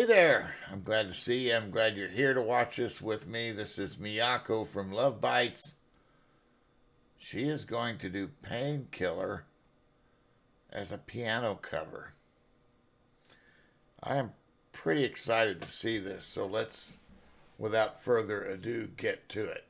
Hey there. I'm glad to see you. I'm glad you're here to watch this with me. This is Miyako from Lovebites. She is going to do Painkiller as a piano cover. I am pretty excited to see this, so let's, without further ado, get to it.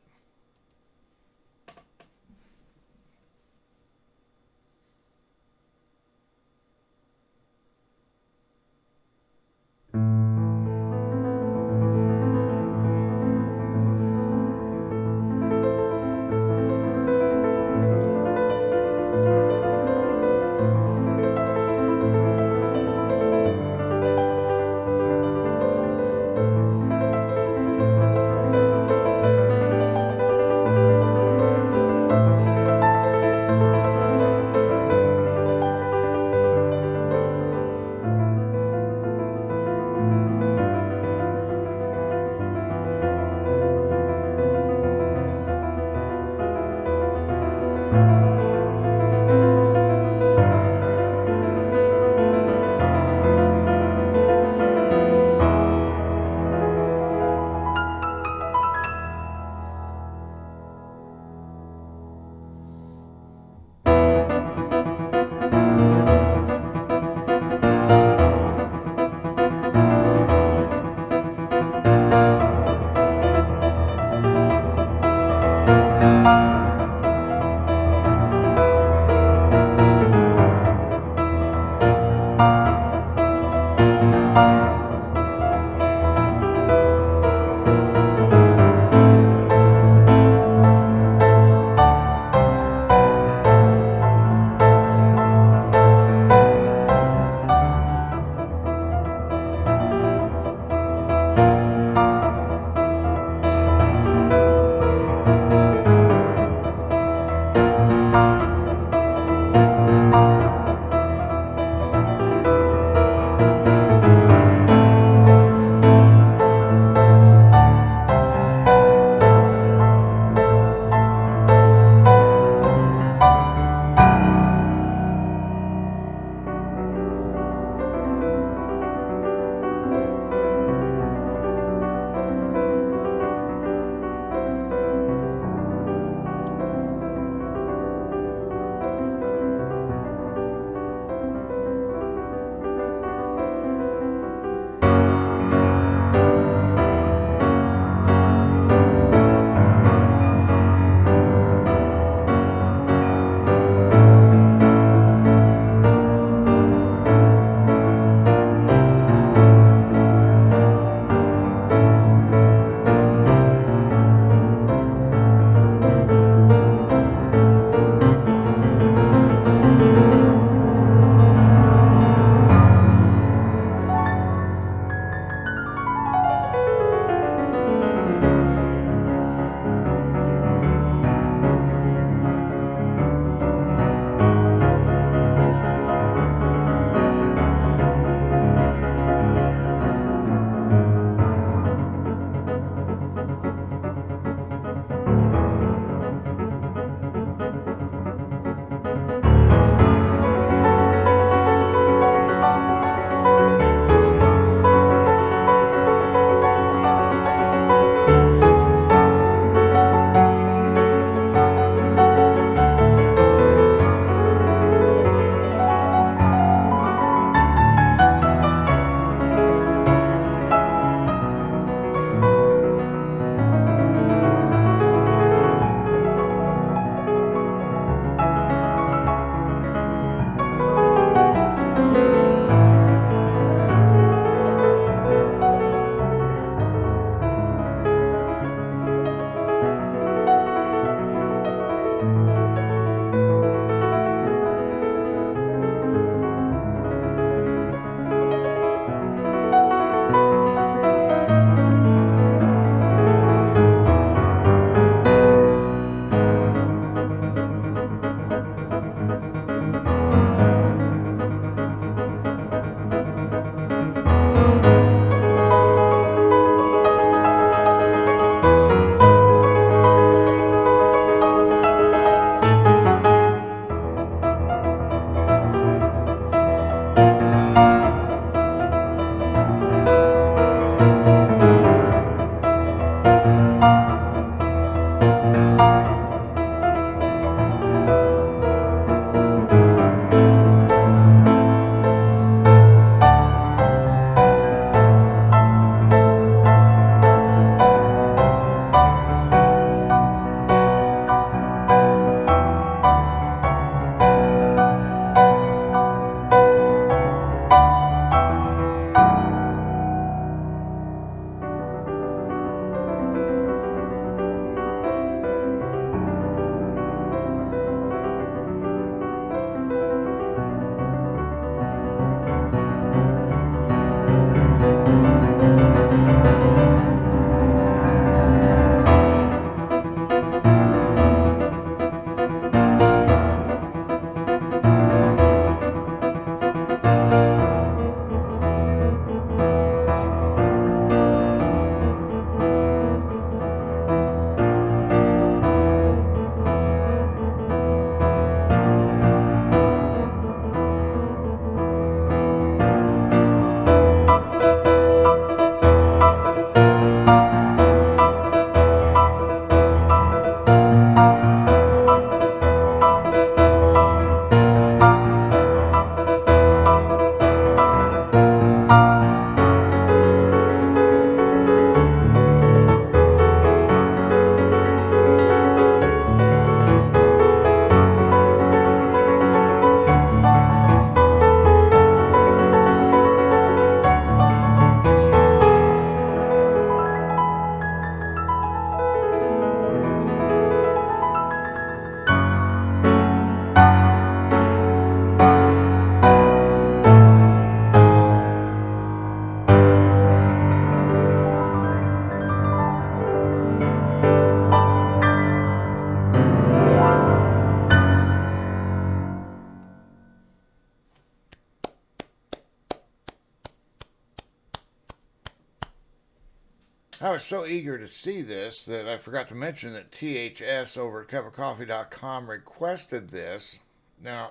I was so eager to see this that I forgot to mention that THS over at cupofcoffee.com requested this. Now,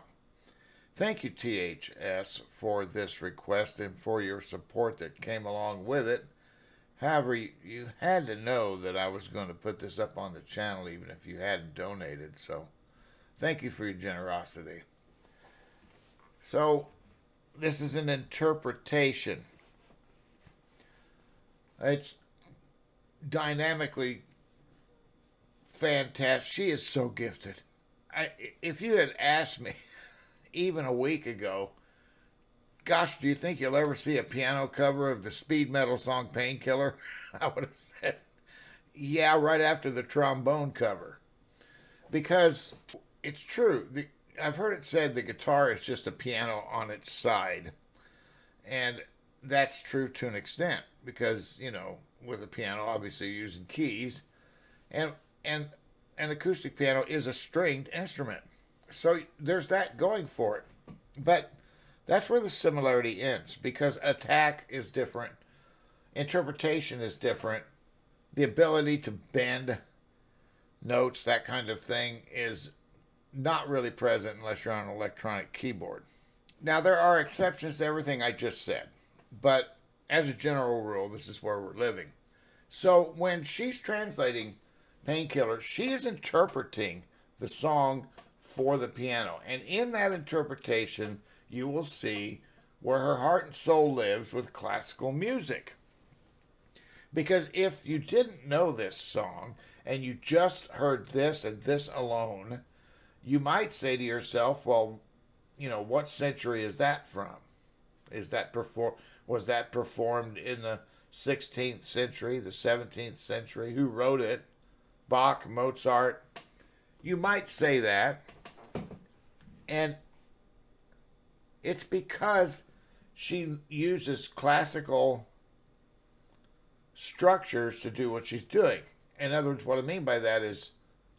thank you, THS, for this request and for your support that came along with it. However, you had to know that I was going to put this up on the channel even if you hadn't donated, so thank you for your generosity. So, this is an interpretation. It's dynamically fantastic. She is so gifted. If you had asked me even a week ago, gosh, do you think you'll ever see a piano cover of the speed metal song Painkiller? I would have said, yeah, right after the trombone cover. Because it's true. I've heard it said the guitar is just a piano on its side. And that's true to an extent. Because, you know, with a piano, obviously you're using keys. And an acoustic piano is a stringed instrument. So there's that going for it. But that's where the similarity ends, because attack is different, interpretation is different, the ability to bend notes, that kind of thing, is not really present unless you're on an electronic keyboard. Now, there are exceptions to everything I just said, but as a general rule, this is where we're living. So when she's translating Painkiller, she is interpreting the song for the piano, and in that interpretation, you will see where her heart and soul lives with classical music. Because if you didn't know this song and you just heard this and this alone, you might say to yourself, well, you know, what century is that from? Was that performed in the 16th century, the 17th century? Who wrote it? Bach, Mozart? You might say that. And it's because she uses classical structures to do what she's doing. In other words, what I mean by that is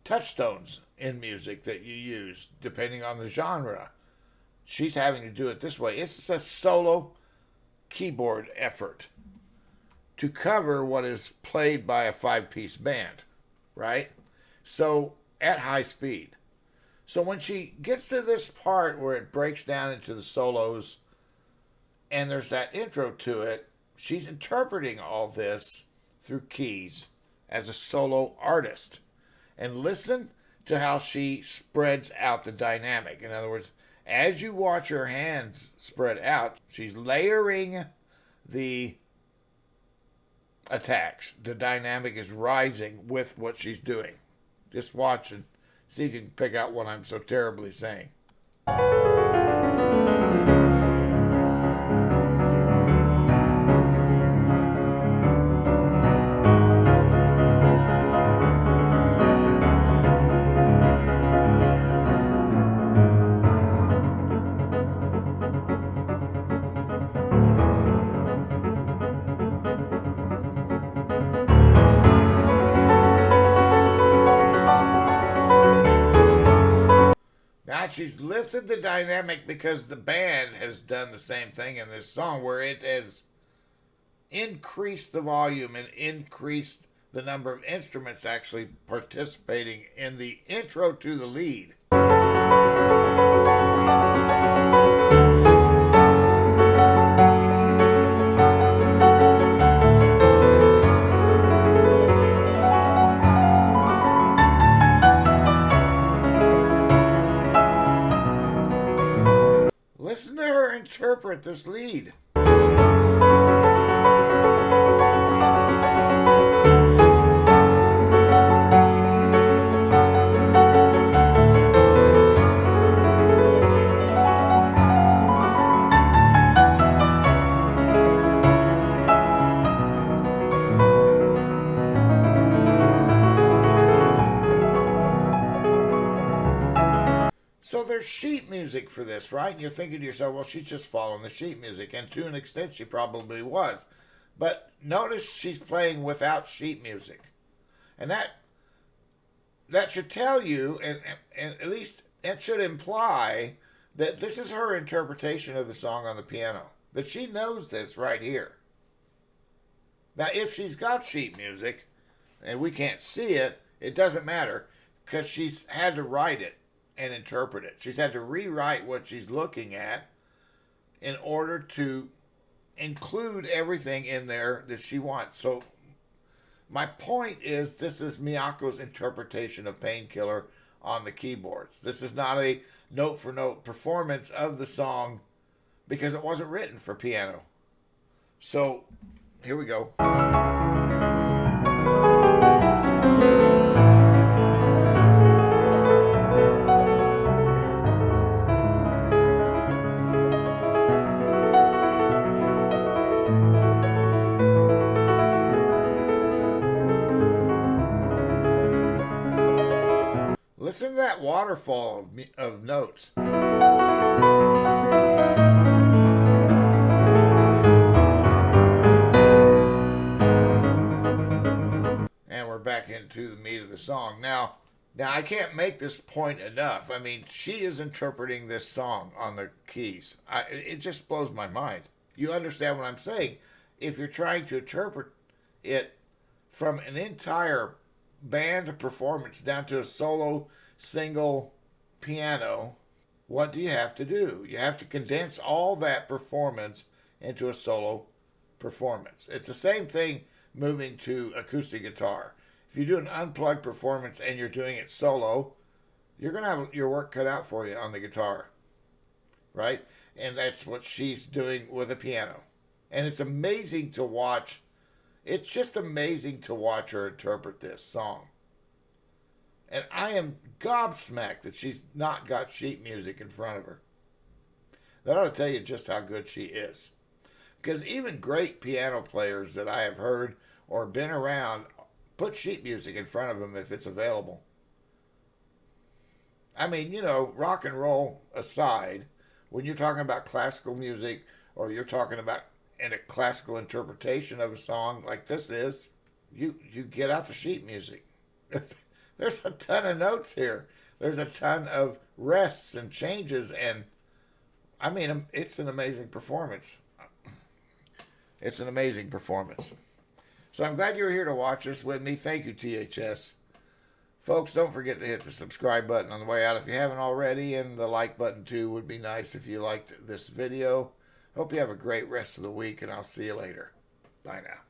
touchstones in music that you use depending on the genre. She's having to do it this way. It's a solo keyboard effort to cover what is played by a 5-piece band, right? So at high speed. So when she gets to this part where it breaks down into the solos and there's that intro to it, she's interpreting all this through keys as a solo artist. And listen to how she spreads out the dynamic. In other words, as you watch her hands spread out, she's layering the attacks. The dynamic is rising with what she's doing. Just watch and see if you can pick out what I'm so terribly saying. Now she's lifted the dynamic because the band has done the same thing in this song, where it has increased the volume and increased the number of instruments actually participating in the intro to the lead. Listen to her interpret this lead. So there's sheet music for this, right? And you're thinking to yourself, well, she's just following the sheet music. And to an extent, she probably was. But notice she's playing without sheet music. And that should tell you, and at least it should imply, that this is her interpretation of the song on the piano. That she knows this right here. Now, if she's got sheet music and we can't see it, it doesn't matter because she's had to write it and interpret it. She's had to rewrite what she's looking at in order to include everything in there that she wants. So my point is, this is Miyako's interpretation of Painkiller on the keyboards. This is not a note for note performance of the song because it wasn't written for piano. So here we go. Listen to that waterfall of notes. And we're back into the meat of the song. Now I can't make this point enough. I mean, she is interpreting this song on the keys. It just blows my mind. You understand what I'm saying? If you're trying to interpret it from an entire band performance down to a solo single piano, what do you have to do? You have to condense all that performance into a solo performance. It's the same thing moving to acoustic guitar. If you do an unplugged performance and you're doing it solo, you're going to have your work cut out for you on the guitar, right? And that's what she's doing with a piano. And it's amazing to watch. It's just amazing to watch her interpret this song. And I am gobsmacked that she's not got sheet music in front of her. That ought to tell you just how good she is. Because even great piano players that I have heard or been around put sheet music in front of them if it's available. I mean, you know, rock and roll aside, when you're talking about classical music or you're talking about in a classical interpretation of a song like this is, you get out the sheet music. There's a ton of notes here. There's a ton of rests and changes, and I mean, it's an amazing performance. It's an amazing performance. So I'm glad you're here to watch this with me. Thank you, THS. Folks, don't forget to hit the subscribe button on the way out if you haven't already, and the like button too would be nice if you liked this video. Hope you have a great rest of the week, and I'll see you later. Bye now.